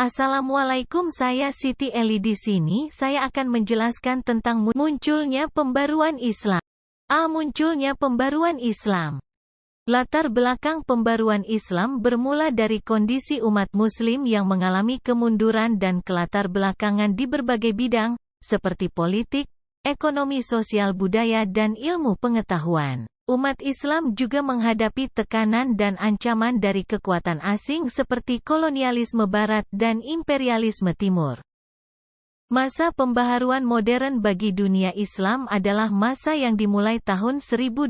Assalamualaikum, saya Siti Eli. Di sini saya akan menjelaskan tentang munculnya pembaruan Islam. Munculnya pembaruan Islam. Latar belakang pembaruan Islam bermula dari kondisi umat muslim yang mengalami kemunduran dan kelatar belakangan di berbagai bidang, seperti politik, ekonomi, sosial, budaya, dan ilmu pengetahuan. Umat Islam juga menghadapi tekanan dan ancaman dari kekuatan asing seperti kolonialisme Barat dan imperialisme Timur. Masa pembaharuan modern bagi dunia Islam adalah masa yang dimulai tahun 1800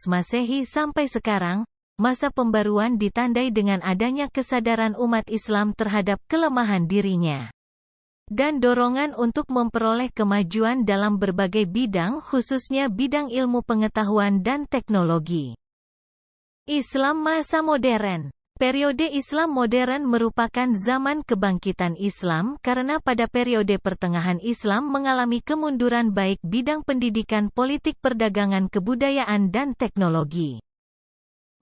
Masehi sampai sekarang. Masa pembaruan ditandai dengan adanya kesadaran umat Islam terhadap kelemahan dirinya dan dorongan untuk memperoleh kemajuan dalam berbagai bidang, khususnya bidang ilmu pengetahuan dan teknologi. Islam masa modern. Periode Islam modern merupakan zaman kebangkitan Islam karena pada periode pertengahan Islam mengalami kemunduran baik bidang pendidikan, politik, perdagangan, kebudayaan, dan teknologi.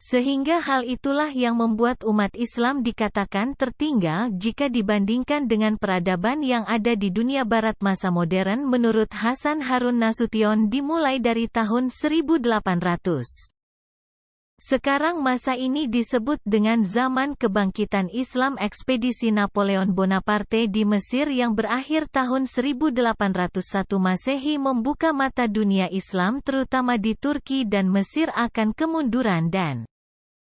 Sehingga hal itulah yang membuat umat Islam dikatakan tertinggal jika dibandingkan dengan peradaban yang ada di dunia barat masa modern. Menurut Hasan Harun Nasution dimulai dari tahun 1800. Sekarang masa ini disebut dengan zaman kebangkitan Islam. Ekspedisi Napoleon Bonaparte di Mesir yang berakhir tahun 1801 Masehi membuka mata dunia Islam terutama di Turki dan Mesir akan kemunduran dan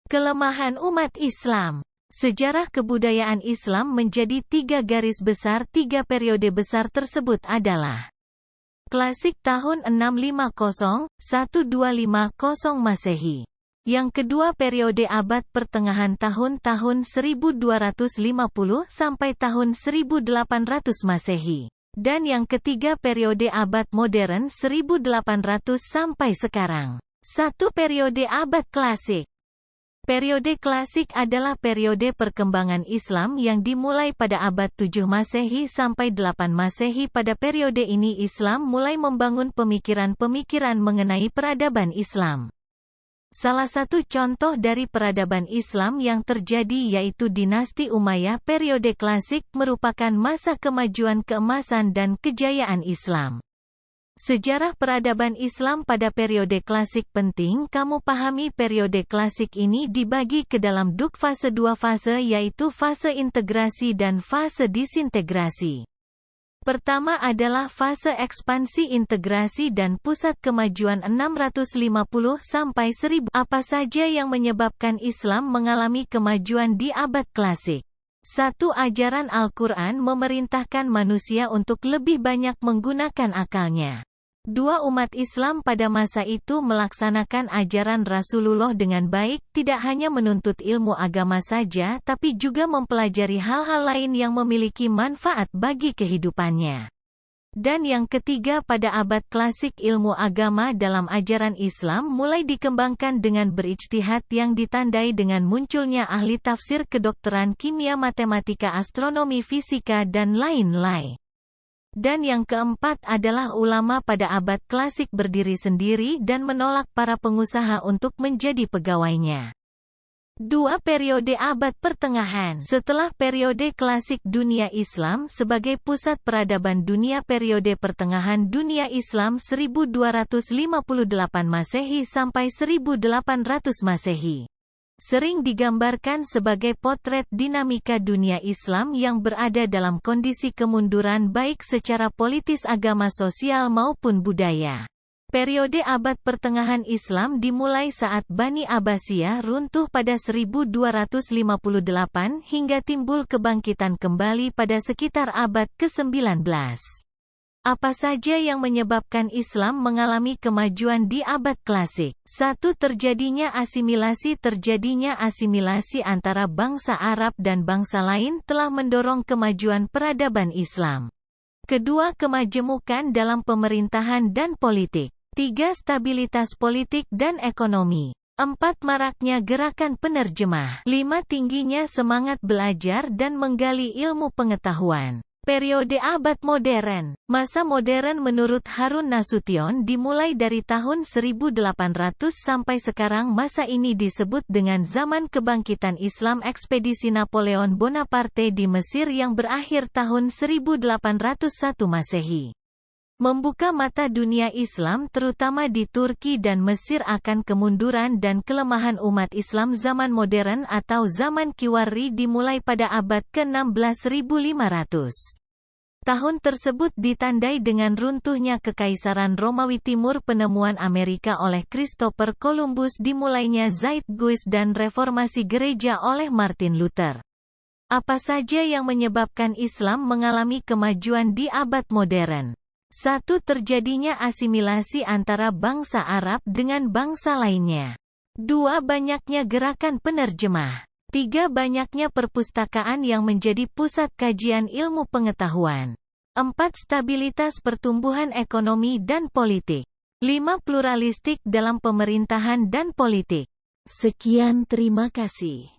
kelemahan umat Islam. Sejarah kebudayaan Islam menjadi tiga garis besar. Tiga periode besar tersebut adalah Klasik tahun 650–1250 Masehi. Yang kedua periode abad pertengahan tahun-tahun 1250 sampai tahun 1800 Masehi. Dan yang ketiga periode abad modern 1800 sampai sekarang. Satu periode abad klasik. Periode klasik adalah periode perkembangan Islam yang dimulai pada abad 7 Masehi sampai 8 Masehi. Pada periode ini Islam mulai membangun pemikiran-pemikiran mengenai peradaban Islam. Salah satu contoh dari peradaban Islam yang terjadi yaitu dinasti Umayyah. Periode klasik merupakan masa kemajuan, keemasan, dan kejayaan Islam. Sejarah peradaban Islam pada periode klasik penting kamu pahami. Periode klasik ini dibagi ke dalam fase dua fase, yaitu fase integrasi dan fase disintegrasi. Pertama adalah fase ekspansi integrasi dan pusat kemajuan 650 sampai 1000. Apa saja yang menyebabkan Islam mengalami kemajuan di abad klasik? 1. Ajaran Al-Quran memerintahkan manusia untuk lebih banyak menggunakan akalnya. 2. Umat Islam pada masa itu melaksanakan ajaran Rasulullah dengan baik, tidak hanya menuntut ilmu agama saja tapi juga mempelajari hal-hal lain yang memiliki manfaat bagi kehidupannya. Dan yang ketiga, pada abad klasik ilmu agama dalam ajaran Islam mulai dikembangkan dengan berijtihad yang ditandai dengan munculnya ahli tafsir, kedokteran, kimia, matematika, astronomi, fisika, dan lain-lain. Dan yang keempat adalah ulama pada abad klasik berdiri sendiri dan menolak para pengusaha untuk menjadi pegawainya. 2. Periode abad pertengahan. Setelah periode klasik dunia Islam sebagai pusat peradaban dunia, periode pertengahan dunia Islam 1258 Masehi sampai 1800 Masehi. Sering digambarkan sebagai potret dinamika dunia Islam yang berada dalam kondisi kemunduran baik secara politis, agama, sosial maupun budaya. Periode abad pertengahan Islam dimulai saat Bani Abbasiyah runtuh pada 1258 hingga timbul kebangkitan kembali pada sekitar abad ke-19. Apa saja yang menyebabkan Islam mengalami kemajuan di abad klasik? 1. Terjadinya asimilasi. Terjadinya asimilasi antara bangsa Arab dan bangsa lain telah mendorong kemajuan peradaban Islam. Kedua, kemajemukan dalam pemerintahan dan politik. 3. Stabilitas politik dan ekonomi. 4. Maraknya gerakan penerjemah. 5. Tingginya semangat belajar dan menggali ilmu pengetahuan. Periode abad modern. Masa modern menurut Harun Nasution dimulai dari tahun 1800 sampai sekarang. Masa ini disebut dengan zaman kebangkitan Islam ekspedisi Napoleon Bonaparte di Mesir yang berakhir tahun 1801 Masehi. Membuka mata dunia Islam terutama di Turki dan Mesir akan kemunduran dan kelemahan umat Islam zaman modern atau zaman Kiwarri dimulai pada abad ke-16 1500. Tahun tersebut ditandai dengan runtuhnya Kekaisaran Romawi Timur, penemuan Amerika oleh Christopher Columbus, dimulainya Zeitgeist dan reformasi gereja oleh Martin Luther. Apa saja yang menyebabkan Islam mengalami kemajuan di abad modern? 1. Terjadinya asimilasi antara bangsa Arab dengan bangsa lainnya. 2. Banyaknya gerakan penerjemah. 3. Banyaknya perpustakaan yang menjadi pusat kajian ilmu pengetahuan. 4. Stabilitas pertumbuhan ekonomi dan politik. 5. Pluralistik dalam pemerintahan dan politik. Sekian, terima kasih.